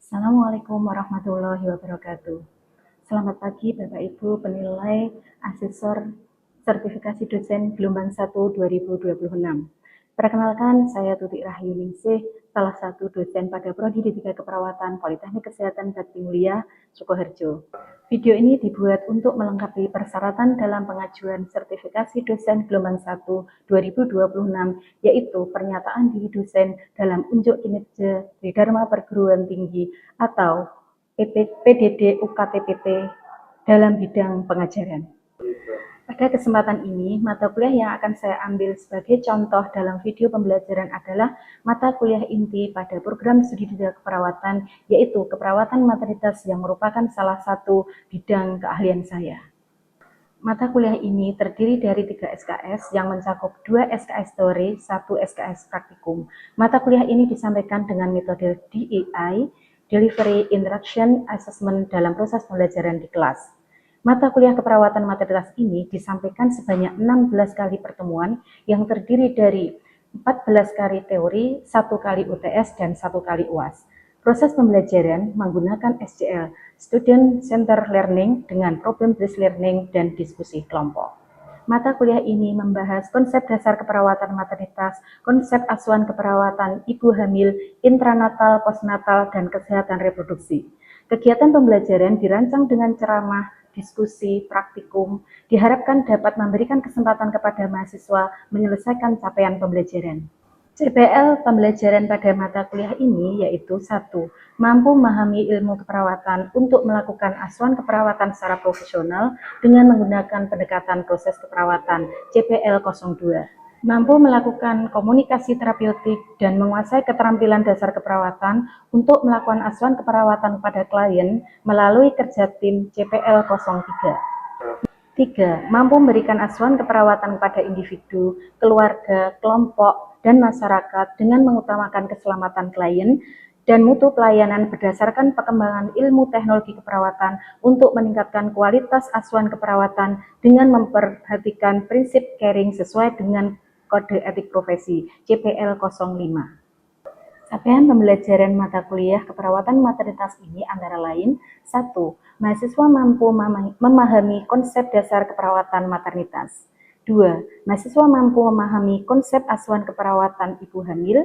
Assalamualaikum warahmatullahi wabarakatuh. Selamat pagi Bapak Ibu penilai asesor sertifikasi dosen gelombang 1 2026. Perkenalkan, saya Tutik Rahyuningsih, salah satu dosen pada Prodi D3 Keperawatan Politeknik Kesehatan Bakti Mulia, Sukoharjo. Video ini dibuat untuk melengkapi persyaratan dalam pengajuan sertifikasi dosen gelombang 1 2026, yaitu pernyataan diri dosen dalam unjuk kinerja Tridharma Perguruan Tinggi atau PDD UKTPT dalam bidang pengajaran. Pada kesempatan ini, mata kuliah yang akan saya ambil sebagai contoh dalam video pembelajaran adalah mata kuliah inti pada program studi keperawatan, yaitu keperawatan maternitas yang merupakan salah satu bidang keahlian saya. Mata kuliah ini terdiri dari 3 SKS yang mencakup 2 SKS teori, 1 SKS praktikum. Mata kuliah ini disampaikan dengan metode DEI, Delivery Interaction Assessment dalam proses pembelajaran di kelas. Mata kuliah keperawatan maternitas ini disampaikan sebanyak 16 kali pertemuan yang terdiri dari 14 kali teori, 1 kali UTS, dan 1 kali UAS. Proses pembelajaran menggunakan SCL, Student Center Learning, dengan Problem Based Learning dan diskusi kelompok. Mata kuliah ini membahas konsep dasar keperawatan maternitas, konsep asuhan keperawatan ibu hamil, intranatal, postnatal, dan kesehatan reproduksi. Kegiatan pembelajaran dirancang dengan ceramah, diskusi, praktikum, diharapkan dapat memberikan kesempatan kepada mahasiswa menyelesaikan capaian pembelajaran. CPL pembelajaran pada mata kuliah ini yaitu 1. Mampu memahami ilmu keperawatan untuk melakukan asuhan keperawatan secara profesional dengan menggunakan pendekatan proses keperawatan CPL 02. Mampu melakukan komunikasi terapeutik dan menguasai keterampilan dasar keperawatan untuk melakukan asuhan keperawatan pada klien melalui kerja tim CPL 03. 3. Mampu memberikan asuhan keperawatan kepada individu, keluarga, kelompok, dan masyarakat dengan mengutamakan keselamatan klien dan mutu pelayanan berdasarkan perkembangan ilmu teknologi keperawatan untuk meningkatkan kualitas asuhan keperawatan dengan memperhatikan prinsip caring sesuai dengan Kode Etik Profesi CPL 05. Capaian pembelajaran mata kuliah keperawatan maternitas ini antara lain: 1. Mahasiswa mampu memahami konsep dasar keperawatan maternitas. 2. Mahasiswa mampu memahami konsep asuhan keperawatan ibu hamil.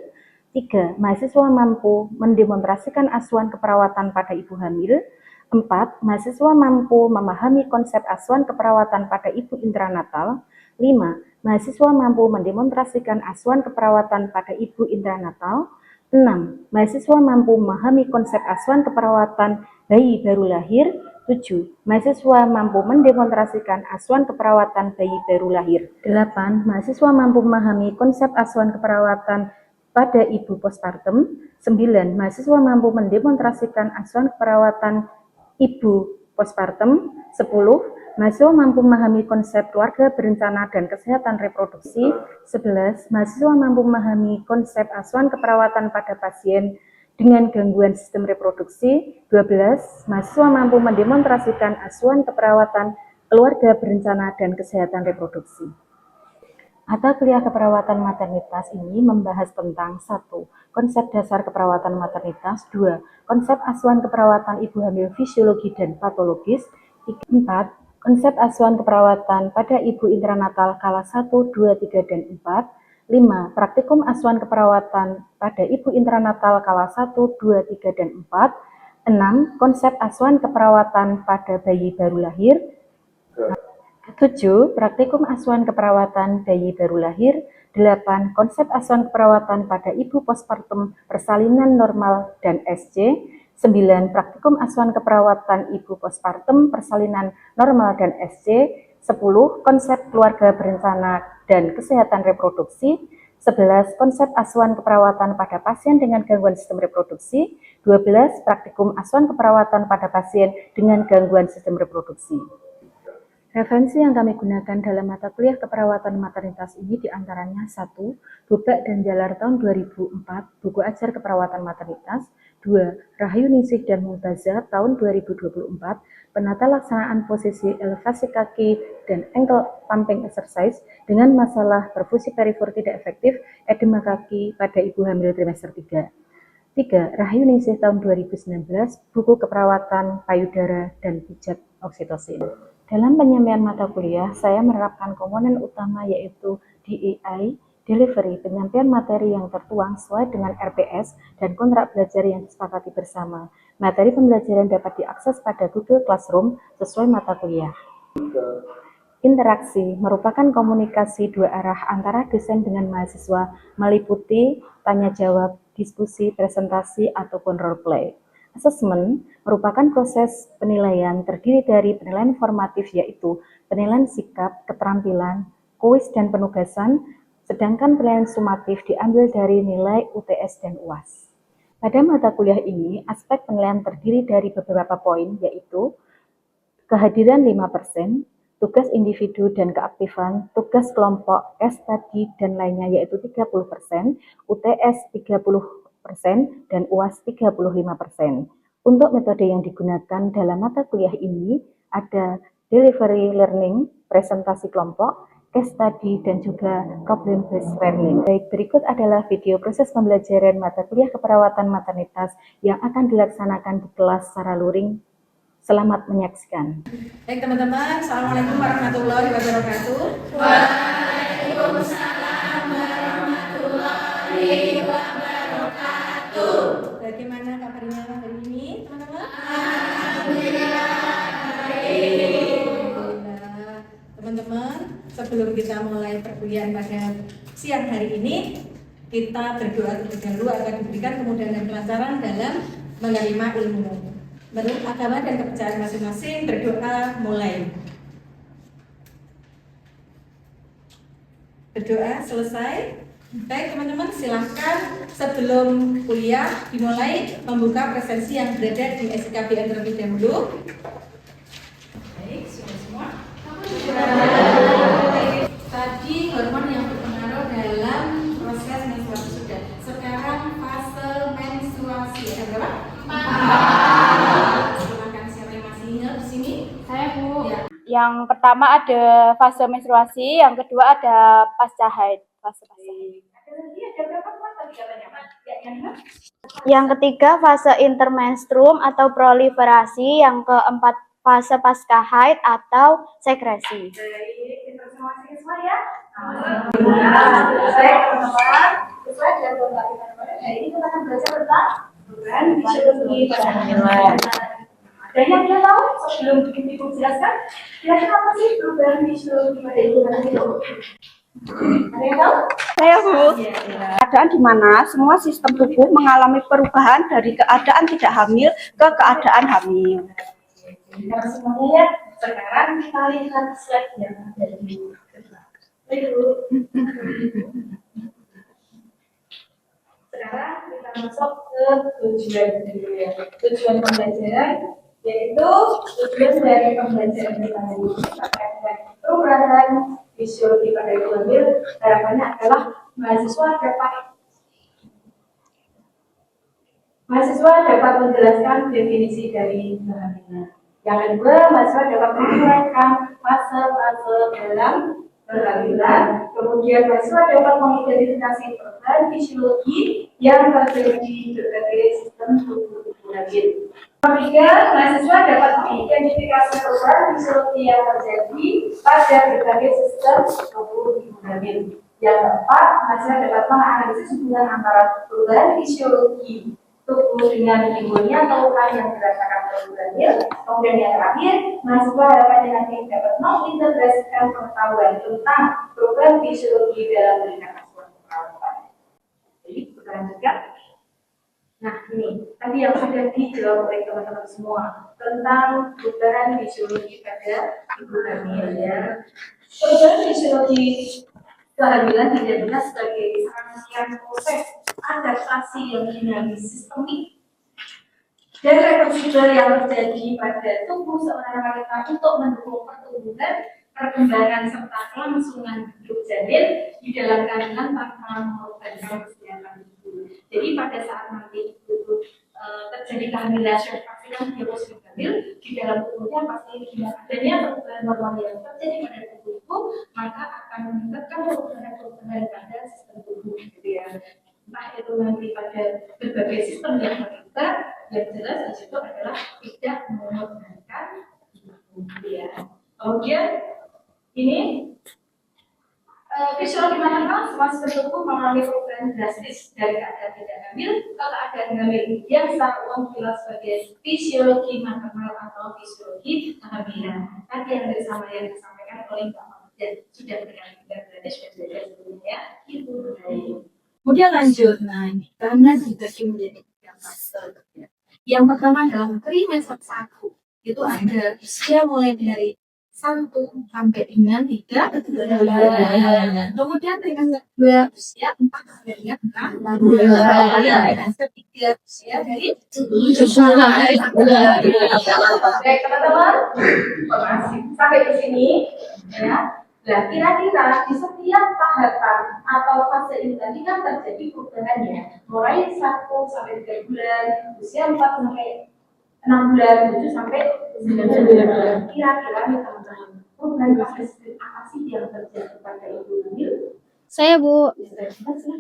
3. Mahasiswa mampu mendemonstrasikan asuhan keperawatan pada ibu hamil. 4. Mahasiswa mampu memahami konsep asuhan keperawatan pada ibu intranatal. 5. Mahasiswa mampu mendemonstrasikan asuhan keperawatan pada ibu intranatal. 6. Mahasiswa mampu memahami konsep asuhan keperawatan bayi baru lahir. 7. Mahasiswa mampu mendemonstrasikan asuhan keperawatan bayi baru lahir. 8. Mahasiswa mampu memahami konsep asuhan keperawatan pada ibu postpartum. 9. Mahasiswa mampu mendemonstrasikan asuhan keperawatan ibu postpartum. 10. Mahasiswa mampu memahami konsep keluarga berencana dan kesehatan reproduksi. 11. Mahasiswa mampu memahami konsep asuhan keperawatan pada pasien dengan gangguan sistem reproduksi. 12. Mahasiswa mampu mendemonstrasikan asuhan keperawatan keluarga berencana dan kesehatan reproduksi. Mata kuliah keperawatan maternitas ini membahas tentang 1. Konsep dasar keperawatan maternitas. 2. Konsep asuhan keperawatan ibu hamil fisiologi dan patologis. 4. Konsep asuhan keperawatan pada ibu intranatal kala 1, 2, 3, dan 4. 5. Praktikum asuhan keperawatan pada ibu intranatal kala 1, 2, 3, dan 4. 6. Konsep asuhan keperawatan pada bayi baru lahir. 7. Praktikum asuhan keperawatan bayi baru lahir. 8. Konsep asuhan keperawatan pada ibu postpartum persalinan normal dan SC. 9. Praktikum asuhan keperawatan ibu postpartum persalinan normal dan SC. 10. Konsep keluarga berencana dan kesehatan reproduksi. 11. Konsep asuhan keperawatan pada pasien dengan gangguan sistem reproduksi. 12. Praktikum asuhan keperawatan pada pasien dengan gangguan sistem reproduksi. Referensi yang kami gunakan dalam mata kuliah keperawatan maternitas ini diantaranya 1. Bobak dan Jalar tahun 2004, buku ajar keperawatan maternitas. 2. Rahyuningsih dan Mumtazah tahun 2024, penata laksanaan posisi elevasi kaki dan ankle pumping exercise dengan masalah perfusi peripher tidak efektif edema kaki pada ibu hamil trimester 3. 3. Rahayu Ningsih tahun 2019, buku keperawatan payudara dan pijat oksitosin. Dalam penyampaian mata kuliah, saya menerapkan komponen utama yaitu DEI, Delivery, penyampaian materi yang tertuang sesuai dengan RPS dan kontrak belajar yang disepakati bersama. Materi pembelajaran dapat diakses pada Google Classroom sesuai mata kuliah. Interaksi merupakan komunikasi dua arah antara dosen dengan mahasiswa, meliputi tanya jawab, diskusi, presentasi, ataupun role play. Assessment merupakan proses penilaian terdiri dari penilaian formatif yaitu penilaian sikap, keterampilan, kuis, dan penugasan, sedangkan penilaian sumatif diambil dari nilai UTS dan UAS. Pada mata kuliah ini, aspek penilaian terdiri dari beberapa poin yaitu kehadiran 5%, tugas individu dan keaktifan, tugas kelompok, case study, dan lainnya yaitu 30%, UTS 30%, dan UAS 35%. Untuk metode yang digunakan dalam mata kuliah ini ada delivery learning, presentasi kelompok, case study, dan juga problem based learning. Baik, berikut adalah video proses pembelajaran mata kuliah keperawatan maternitas yang akan dilaksanakan di kelas secara luring. Selamat menyaksikan. Baik teman-teman, Assalamualaikum warahmatullahi wabarakatuh. Waalaikumsalam warahmatullahi wabarakatuh. Bagaimana kabarnya hari ini, teman-teman? Alhamdulillah baik. Teman-teman, sebelum kita mulai perkuliahan pada siang hari ini, kita berdoa terlebih dahulu agar diberikan kemudahan dan kelancaran dalam menerima ilmu. Menurut agama dan kepercayaan masing-masing, berdoa mulai. Berdoa selesai. Baik teman-teman, silahkan sebelum kuliah dimulai membuka presensi yang berada di SKBN terlebih dahulu. Baik, sudah semua. Tadi hormon yang berpengaruh dalam proses menstruasi sudah. Sekarang fase menstruasi ada berapa? 4. Silakan siapa yang masih ingat di sini? Saya, Bu. Ya. Yang pertama ada fase menstruasi, yang kedua ada pasca haid. Ada berapa teman tadi katanya? Yang ketiga fase intermenstruum atau proliferasi, yang keempat fase pasca haid atau sekresi. Kita semua siswa ya. Baik teman-teman, sesuai dengan kontak kita kemarin, hari ini kita akan belajar tentang perubahan fisiologi pada kehamilan. Dan yang kita tahu sebelum Ibu jelaskan, kira-kira apa sih perubahan fisiologi pada ibu hamil itu? Ada yang tahu? Saya, Bu. Keadaan di mana semua sistem tubuh mengalami perubahan dari keadaan tidak hamil ke keadaan hamil. Karena semuanya sekarang kita lihat slide yang ada di sekarang kita masuk ke tujuan kedua. Tujuan pembelajaran yaitu tujuan dari pembelajaran kita hari ini terkait dengan perubahan fisiologi pada ibu hamil. Harapannya adalah mahasiswa dapat menjelaskan definisi dari kehamilan. Yang kedua, mahasiswa dapat menguraikan fase-fase dalam kehamilan. Kemudian mahasiswa dapat mengidentifikasi perubahan fisiologi yang terjadi di berbagai sistem tubuh ibu hamil. Ketiga, mahasiswa dapat mengidentifikasi perubahan fisiologi yang terjadi pada berbagai sistem tubuh ibu hamil. Yang keempat, mahasiswa dapat menganalisis hubungan antara perubahan fisiologi tubuh dengan imunnya atau luka yang dirasakan oleh ibu hamil. Kemudian yang terakhir, mahasiswa harapannya nanti dapat mengintegrasikan pengetahuan tentang perubahan fisiologi dalam berikan asuhan perawatan. Jadi kita lanjutkan. Nah ini tadi yang sudah dijawab oleh teman-teman semua tentang perubahan fisiologi pada ibu hamil ya. Perubahan fisiologi kehamilan tidak sebagai rangkaian proses adaptasi yang dinamis sistemik dan reversibel yang terjadi pada tubuh seorang wanita untuk mendukung pertumbuhan, perkembangan serta kelangsungan hidup janin di dalam kandungan tanpa mengorbankan kesehatan ibu. Jadi pada saat nanti ibu terjadi kehamilan, sudah pastikan dia positif hamil di dalam tubuhnya pasti dengan adanya perubahan hormon yang terjadi pada tubuh ibu, maka akan meningkatkan perubahan pada sistem tubuh gitu ya. Entah itu nanti pada berbagai sistem yang terbuka, yang jelas di situ adalah tidak mengorbankan ya. Kemudian ini fisiologi maternal semua tubuh mengalami perubahan drastis dari keadaan tidak hamil ke keadaan hamil yang secara umum dikenal sebagai fisiologi maternal atau fisiologi kehamilan. Tadi yang disampaikan oleh Mbak dan sudah berkali-kali sudah belajar sebelumnya itu. Kemudian lanjut, nah ini karena dibagi menjadi 3 fase. Yang pertama adalah trimester 1, itu ada usia mulai dari 1 sampai dengan 3 bulan. Kemudian trimester 2 usia 4 sampai dengan 6 bulan. Ketiga usia dari 7 sampai 4 bulan. Baik teman-teman, sampai di sini ya. Nah, kira-kira di setiap tahapan atau fase ini tadi kan terjadi perubahannya, mulai 1 sampai 3 bulan, usia 4 sampai 6 bulan, 7 sampai 9 bulan. Kira-kira nih teman-teman, perubahan fase apa sih yang terjadi pada ibu hamil? Saya Bu,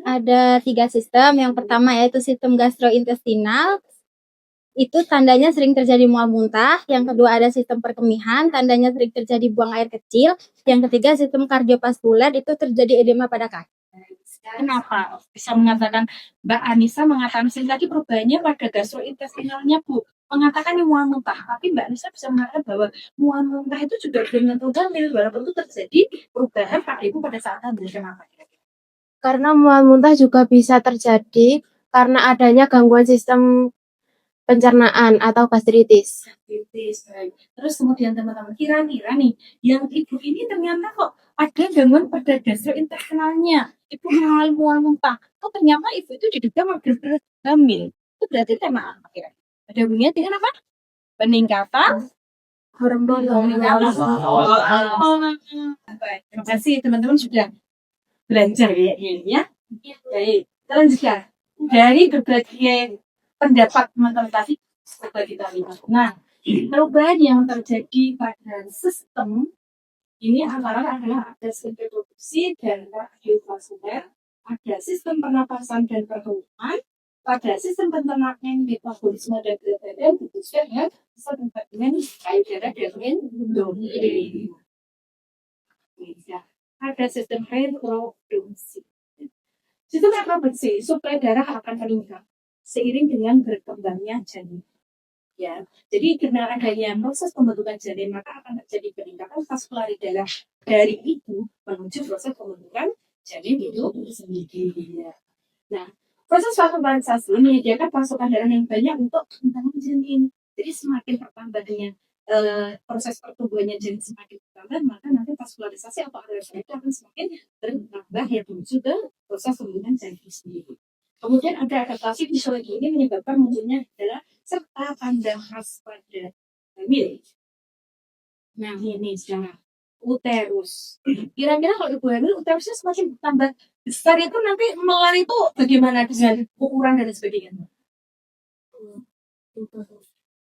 ada 3 sistem. Yang pertama yaitu sistem gastrointestinal. Itu tandanya sering terjadi mual muntah. Yang kedua ada sistem perkemihan, tandanya sering terjadi buang air kecil. Yang ketiga sistem kardiovaskuler, itu terjadi edema pada kaki. Kenapa bisa mengatakan Mbak Anissa mengatakan tadi perubahannya pada gastrointestinalnya Bu, mengatakan ini mual muntah, tapi Mbak Anissa bisa mengatakan bahwa mual muntah itu juga dengan hamil walaupun itu terjadi perubahan pada ibu pada saat hamil. Kenapa? Karena mual muntah juga bisa terjadi karena adanya gangguan sistem pencernaan atau gastritis. Baik. Terus kemudian teman-teman kira-kira nih yang ibu ini ternyata kok ada gangguan pada gastrointestinalnya, ibu mengalami mual muntah, kok ternyata ibu itu diduga hamil. Itu berarti tema apa kira? Ada hubungannya dengan apa? Peningkatan hormon. Terima kasih teman-teman sudah belajar ya ini ya. Baik, kita lanjutkan dari berbagai pendapat teman-teman tadi coba kita lihat. Nah, perubahan yang terjadi pada sistem ini antara adalah ada sistem reproduksi dan kardiovaskuler, ada sistem pernapasan dan pertumbuhan, pada sistem pencernaan, metabolisme dan berat badan, khususnya dengan sistem dengan payudara dan endokrin. Ada sistem reproduksi. Sistem reproduksi, suplai darah akan meningkat seiring dengan berkembangnya janin. Ya, jadi dengan adanya proses pembentukan janin maka akan terjadi peningkatan vaskulari darah dari ibu menuju proses pembentukan janin itu sendiri. Ya. Nah, proses vaskularisasi menyediakan pasokan darah yang banyak untuk pembentukan janin. Jadi semakin bertambah dengan proses pertumbuhannya janin semakin bertambah, maka nanti vaskularisasi atau area itu akan semakin bertambah ya menuju ke proses pembentukan janin sendiri. Kemudian ada adaptasi fisiologi ini menyebabkan munculnya adalah serta tanda khas pada hamil. Nah ini sekarang uterus. Kira-kira kalau ibu hamil uterusnya semakin bertambah besar itu nanti melar itu bagaimana dengan ukuran dan sebagainya?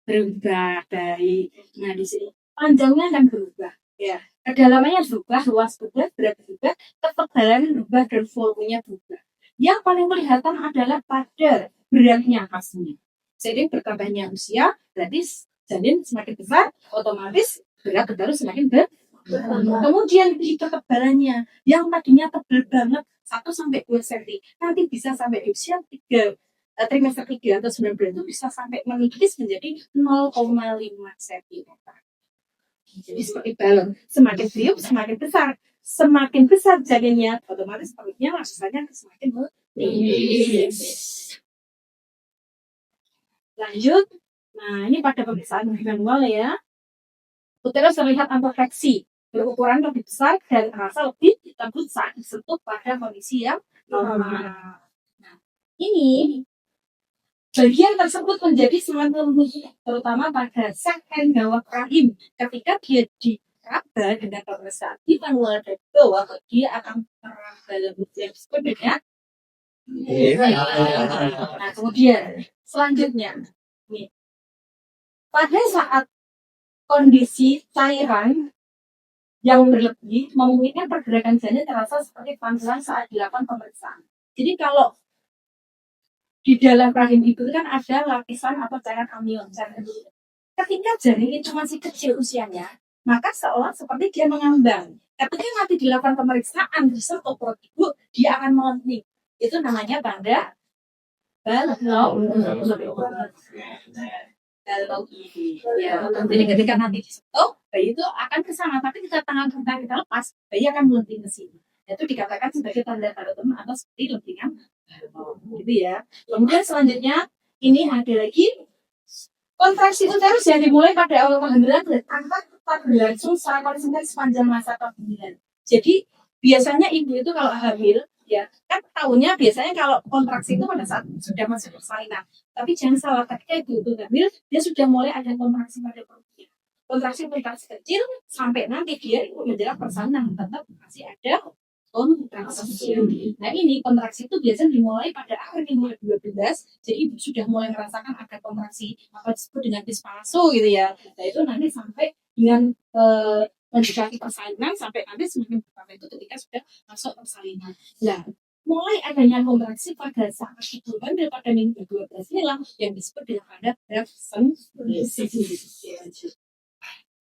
Berubah baik. Nah di sini panjangnya akan berubah. Ya, kedalamannya berubah, luas berubah, berat berubah, ketebalan berubah dan volumenya berubah. Yang paling kelihatan adalah pada beratnya pastinya. Jadi bertambahnya usia, berarti janin semakin besar, otomatis berat uterus semakin besar. Kemudian di ketebalannya, yang tadinya tebal banget 1-2 cm, nanti bisa sampai di usia 3 trimester 3 atau 9 bulan itu bisa sampai menipis menjadi 0,5 cm. Jadi seperti balon, semakin tiup semakin besar. Semakin besar janinnya, otomatis perutnya rasanya semakin menipis. Lanjut, nah ini pada pemeriksaan manual ya. Uterus terlihat amplifleksi, berukuran lebih besar dan terasa lebih lembut saat disentuh pada kondisi yang normal. Nah, ini bagian tersebut menjadi semakin lembut, terutama pada segmen bawah rahim. Ketika dia diraba dengan pemeriksaan di manual dari bawah, dia akan teraba lembut yang disebut dengan. Nah, kemudian selanjutnya, nih, pada saat kondisi cairan yang berlebih memungkinkan pergerakan janin terasa seperti panggilan saat dilakukan pemeriksaan. Jadi kalau di dalam rahim ibu kan ada lapisan atau cairan amnion. Ketika janin itu masih kecil usianya, maka seolah seperti dia mengambang. Ketika nanti dilakukan pemeriksaan di serta perut ibu, dia akan melengking. Itu namanya tanda balok. Ya, jadi ketika nanti disentuh, bayi itu akan ke sana, tapi ketika tangan kita lepas, bayi akan melengking ke sini. Itu dikatakan sebagai tanda balok atau seperti lentingan balok, gitu ya. Kemudian selanjutnya ini ada lagi kontraksi uterus yang dimulai pada awal kehamilan dan akan tetap berlangsung secara konsisten sepanjang masa kehamilan. Jadi biasanya ibu itu kalau hamil, ya kan tahunya biasanya kalau kontraksi itu pada saat sudah masuk persalinan. Tapi jangan salah, ketika ibu itu hamil, dia sudah mulai ada kontraksi pada perutnya. Kontraksi kecil sampai nanti dia menjelang persalinan tetap masih ada kontraksi. Nah ini kontraksi itu biasanya dimulai pada akhir minggu 12, jadi ibu sudah mulai merasakan ada kontraksi apa disebut dengan dispalsu gitu ya. Nah itu nanti sampai dengan mendekati persalinan sampai nanti semakin bertambah itu ketika sudah masuk persalinan. Nah mulai adanya kontraksi pada saat ibu hamil pada minggu 12 inilah yang disebut dengan pada cervix.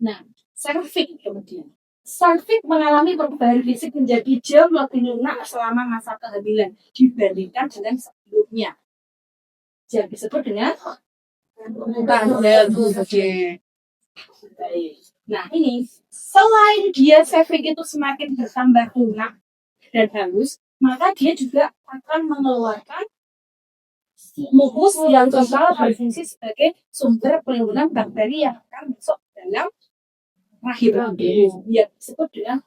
Nah cervix kemudian cervix mengalami perubahan fisik menjadi jauh lebih lunak selama masa kehamilan dibandingkan dengan sebelumnya. Yang disebut dengan tanda buce. Nah ini, selain dia cervix itu semakin bertambah lunak dan halus, maka dia juga akan mengeluarkan mukus yang total berfungsi sebagai sumber pelindungan bakteri yang akan masuk dalam rahim yang disebut dengan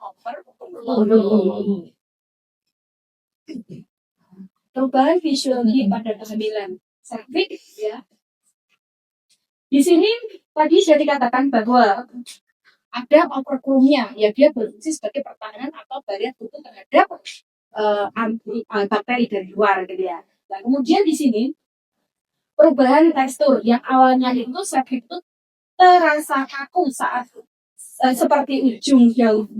perubahan fisiologi pada kehamilan cervix ya. Di sini tadi sudah dikatakan bahwa ada operculumnya, ya dia berfungsi sebagai pertahanan atau barrier tubuh terhadap bakteri dari luar gitu ya. Nah kemudian di sini perubahan tekstur yang awalnya itu cervix itu terasa kaku saat seperti ujung jauh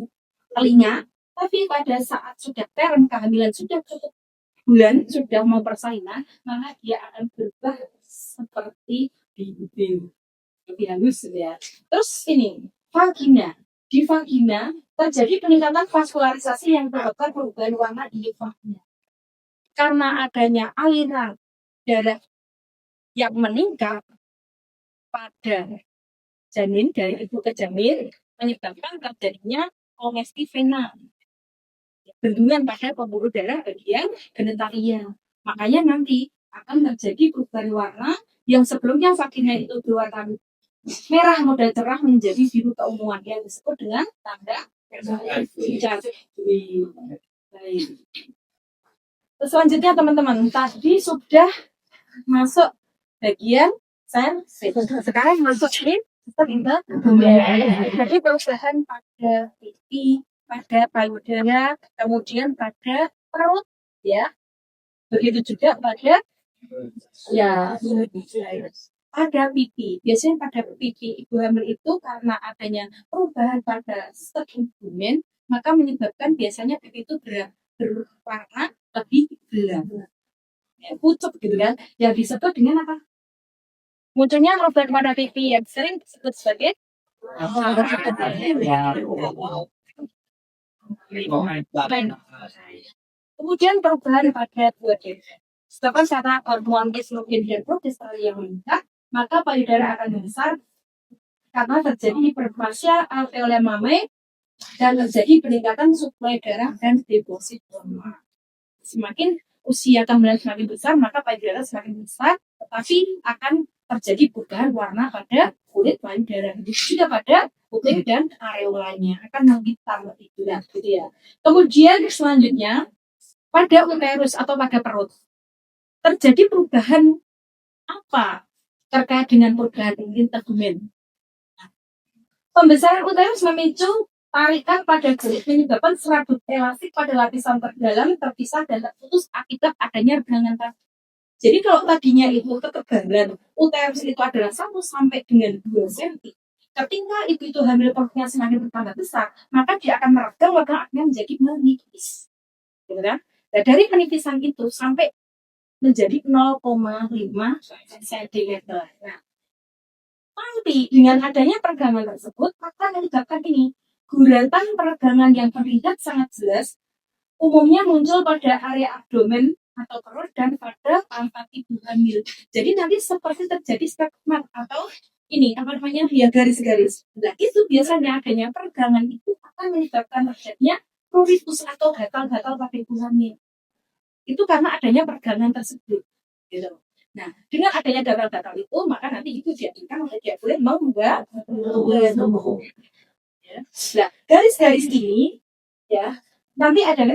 telinga, tapi pada saat sudah term kehamilan sudah cukup bulan sudah mau persalinan, maka dia akan berubah seperti bibir lebih halus ya. Terus ini vagina, di vagina terjadi peningkatan vaskularisasi yang menyebabkan perubahan warna di vagina karena adanya aliran darah yang meningkat pada janin dari ibu ke janin menyebabkan terjadinya kongesti vena, bendungan pada pembuluh darah bagian genitalia. Makanya nanti akan terjadi perubahan warna yang sebelumnya vagina itu berwarna merah muda cerah menjadi biru keunguan yang disebut dengan tanda selanjutnya teman-teman tadi sudah masuk bagian sel, sekarang masuk ini jadi perubahan pada pipi, pada payudara, kemudian pada perut, ya. Begitu juga pada pada pipi. Biasanya pada pipi ibu hamil itu karena adanya perubahan pada segmen, maka menyebabkan biasanya pipi itu berwarna lebih gelap, pucuk gitu kan. Yang disebut dengan apa? Munculnya perubahan pada pipi yang sering disebut sebagai kemudian perubahan pada dua setelah karena hormon estrogen dan progesteron yang meningkat, maka payudara akan membesar karena terjadi hiperplasia alveolar mamae dan terjadi peningkatan suplai darah dan deposit hormon. Semakin usia kehamilan semakin besar, maka payudara semakin besar, tetapi akan terjadi perubahan warna pada kulit payudara, juga pada kulit dan areolanya akan menghitam lebih gelap, gitu ya. Kemudian selanjutnya pada uterus atau pada perut terjadi perubahan apa terkait dengan perubahan integumen. Pembesaran uterus memicu tarikan pada kulit menyebabkan serabut elastik pada lapisan terdalam terpisah dan terputus akibat adanya regangan tadi. Jadi kalau tadinya itu ketebalan uterus itu adalah 1 sampai dengan 2 cm, ketika itu hamil perutnya semakin bertambah besar, maka dia akan meregang, maka akan menjadi menipis. Gitu kan? Nah, dari penipisan itu sampai menjadi 0,5 cm. Nah, tapi dengan adanya peregangan tersebut akan menyebabkan ini guratan peregangan yang terlihat sangat jelas, umumnya muncul pada area abdomen atau perut dan pada pangkat ibu hamil. Jadi nanti seperti terjadi stigma atau ini apa namanya ya garis-garis. Nah itu biasanya adanya peregangan itu akan menyebabkan terjadinya pruritus atau gatal-gatal pada ibu hamil. Itu karena adanya peregangan tersebut. Gitu. Nah, dengan adanya gatal-gatal itu, maka nanti itu diakinkan oleh dia boleh membuat ya. Nah, garis-garis ini ya nanti ada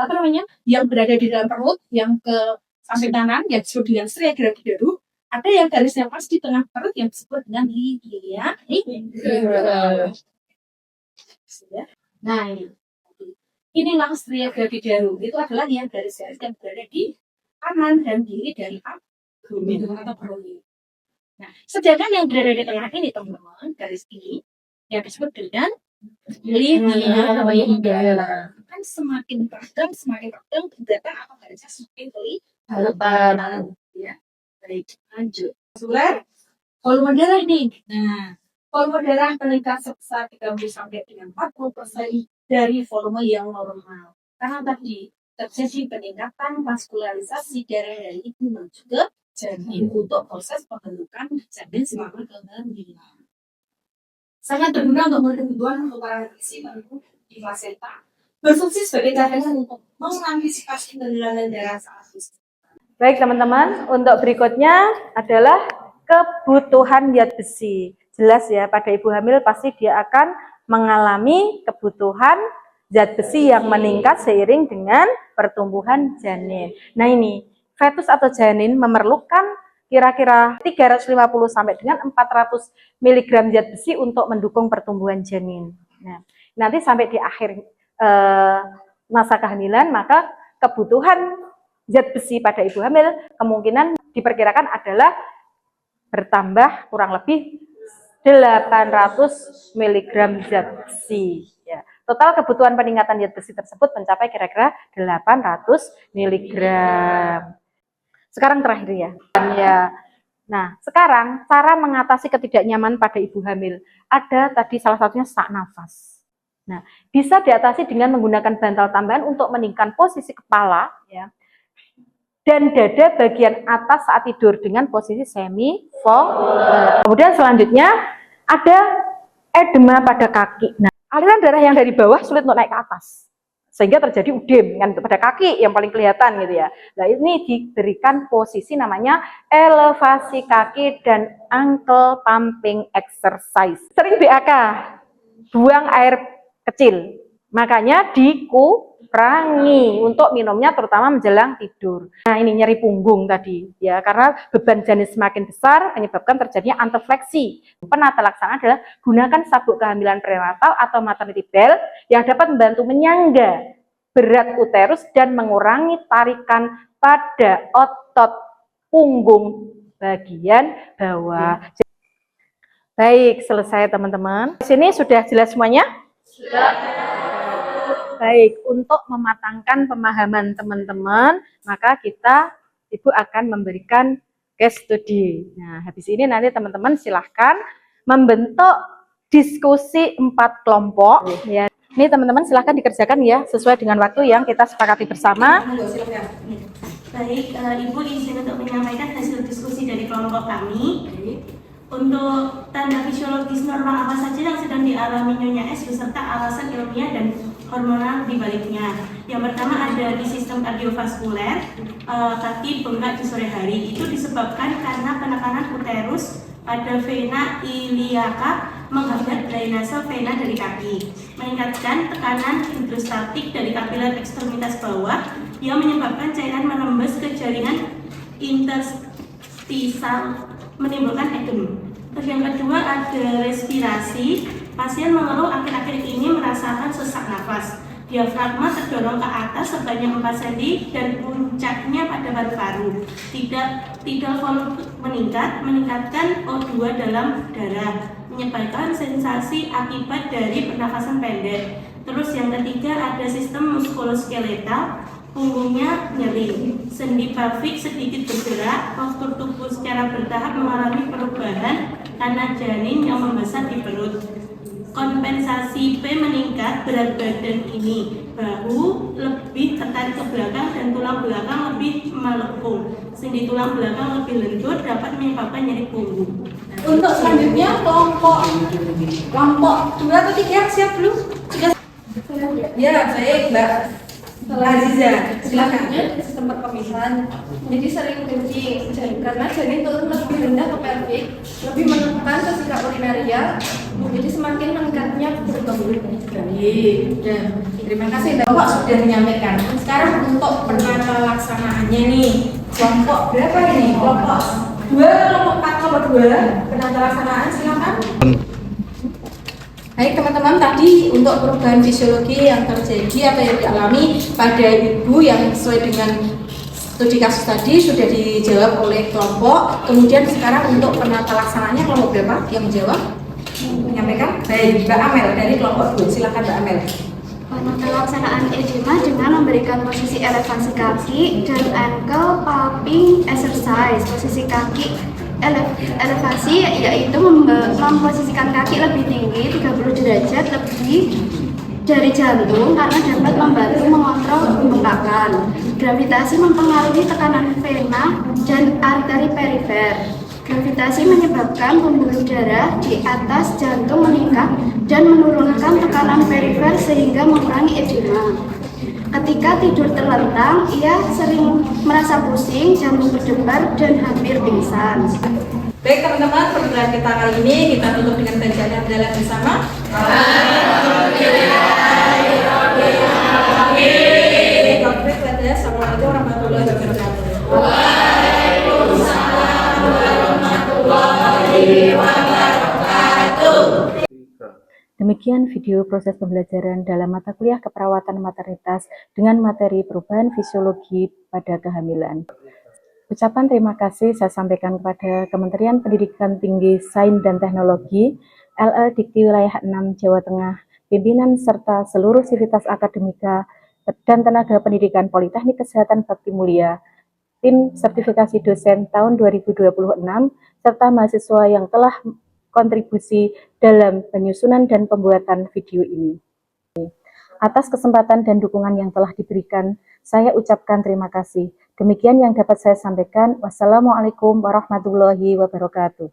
apa namanya yang berada di dalam perut yang ke samping kanan yang disebut dengan stria gravidarum, ada yang garisnya pas di tengah perut yang disebut dengan lilia. Nah inilah stria gravidarum, itu adalah yang garis-garis yang berada di kanan dan kiri dari abdomen atau perut. Nah, sedangkan yang berada di tengah ini teman-teman, garis ini yang disebut dengan lilia kan semakin padang kelihatan apa garisnya semakin kelihatan ya. Baik, lanjut. Suler, volume darah nih. Nah, volume darah meningkat sebesar 30 sampai dengan 40% dari volume yang normal. Karena tadi terjadi peningkatan vaskularisasi darah dari ibu menuju ke janin untuk proses pembentukan janin semakin kemungkinan. Sangat berguna untuk kebutuhan untuk para isi di placenta. Berfungsi sebagai cadangan untuk mengantisipasi penerimaan darah saat itu. Baik teman-teman, untuk berikutnya adalah kebutuhan zat besi. Jelas ya, pada ibu hamil pasti dia akan mengalami kebutuhan zat besi yang meningkat seiring dengan pertumbuhan janin. Nah ini, fetus atau janin memerlukan kira-kira 350 sampai dengan 400 mg zat besi untuk mendukung pertumbuhan janin. Nah, nanti sampai di akhir masa kehamilan, maka kebutuhan zat besi pada ibu hamil kemungkinan diperkirakan adalah bertambah kurang lebih 800 mg zat besi. Ya. Total kebutuhan peningkatan zat besi tersebut mencapai kira-kira 800 mg. Sekarang terakhir ya. Nah, sekarang cara mengatasi ketidaknyamanan pada ibu hamil. Ada tadi salah satunya sesak nafas. Nah, bisa diatasi dengan menggunakan bantal tambahan untuk meninggikan posisi kepala ya. Dan dada bagian atas saat tidur dengan posisi semi fold. Kemudian selanjutnya ada edema pada kaki. Nah, aliran darah yang dari bawah sulit untuk naik ke atas. Sehingga terjadi udem kan pada kaki yang paling kelihatan gitu ya. Nah, ini diberikan posisi namanya elevasi kaki dan ankle pumping exercise. Sering BAK, buang air kecil. Makanya dikurangi untuk minumnya terutama menjelang tidur. Nah, ini nyeri punggung tadi ya, karena beban janin semakin besar menyebabkan terjadinya antefleksi. Penata laksana adalah gunakan sabuk kehamilan prenatal atau maternity belt yang dapat membantu menyangga berat uterus dan mengurangi tarikan pada otot punggung bagian bawah. Baik, selesai teman-teman. Di sini sudah jelas semuanya? Sudah. Baik, untuk mematangkan pemahaman teman-teman, maka Ibu akan memberikan case study. Nah, habis ini nanti teman-teman silahkan membentuk diskusi 4 kelompok. Ya. Ini teman-teman silahkan dikerjakan ya, sesuai dengan waktu yang kita sepakati bersama. Baik, Ibu izin untuk menyampaikan hasil diskusi dari kelompok kami. Untuk tanda fisiologis normal apa saja yang sedang dialami Nyonya S beserta alasan ilmiah dan hormonal di baliknya. Yang pertama ada di sistem kardiovaskuler, kaki bengkak di sore hari. Itu disebabkan karena penekanan uterus pada vena iliaca menghambat drainase vena dari kaki, meningkatkan tekanan hidrostatik dari kapiler ekstremitas bawah yang menyebabkan cairan menembus ke jaringan interstisal, menimbulkan edem. Terus yang kedua ada respirasi. Pasien mengeluh akhir-akhir ini merasakan sesak nafas. Diafragma terdorong ke atas sebanyak 4 cm dan puncaknya pada paru-paru. Tidal volume meningkatkan O2 dalam darah, menyebabkan sensasi akibat dari pernafasan pendek. Terus yang ketiga ada sistem muskuloskeletal. punggungnya nyeri, sendi pelvik sedikit bergerak, postur tubuh secara bertahap mengalami perubahan karena janin yang membesar di perut. Kompensasi P meningkat, berat badan ini, bahu lebih tertarik ke belakang dan tulang belakang lebih melengkung. Sendi tulang belakang lebih lentur dapat menyebabkan nyeri punggung. Untuk selanjutnya kelompok 2 atau 3 siap belum? Sudah. Ya, baik Mbak Aziza, silakan. Sistem perkemihan jadi sering kencing karena janin turun lebih rendah ke pelvik, lebih menekan ke sikat urinaria, jadi semakin meningkatnya berkembang. Baik, terima kasih Bapak sudah menyampaikan. Sekarang untuk penata laksanaannya nih, kelompok berapa ini? Kelompok 2, kelompok 4, kelompok 2, penata laksanaan silakan. Baik teman-teman, tadi untuk perubahan fisiologi yang terjadi atau yang dialami pada ibu yang sesuai dengan studi kasus tadi sudah dijawab oleh kelompok. Kemudian sekarang untuk penata laksanaannya kelompok berapa yang menjawab? Menyampaikan? Baik, Mbak Amel dari kelompok 2, silakan Mbak Amel. Penata laksanaan edema dengan memberikan posisi elevasi kaki dan ankle popping exercise. Posisi kaki elevasi yaitu memposisikan kaki lebih tinggi 30 derajat lebih dari jantung karena dapat membantu mengontrol pembengkakan. Gravitasi mempengaruhi tekanan vena dan arteri perifer. Gravitasi menyebabkan pembuluh darah di atas jantung meningkat dan menurunkan tekanan perifer sehingga mengurangi edema. Ketika tidur terlentang, ia sering merasa pusing, jantung berdebar, dan hampir pingsan. Baik teman-teman, pembelajaran kita kali ini kita tutup dengan bacaan hamdalah bersama. Assalamualaikum warahmatullahi wabarakatuh. Waalaikumsalam warahmatullahi wabarakatuh. Demikian video proses pembelajaran dalam mata kuliah keperawatan maternitas dengan materi perubahan fisiologi pada kehamilan. Ucapan terima kasih saya sampaikan kepada Kementerian Pendidikan Tinggi, Sains dan Teknologi, LL Dikti Wilayah 6 Jawa Tengah, pimpinan serta seluruh sivitas akademika dan tenaga pendidikan Politeknik Kesehatan Bakti Mulia, tim sertifikasi dosen tahun 2026, serta mahasiswa yang telah kontribusi dalam penyusunan dan pembuatan video ini. Atas kesempatan dan dukungan yang telah diberikan, saya ucapkan terima kasih. Demikian yang dapat saya sampaikan. Wassalamualaikum warahmatullahi wabarakatuh.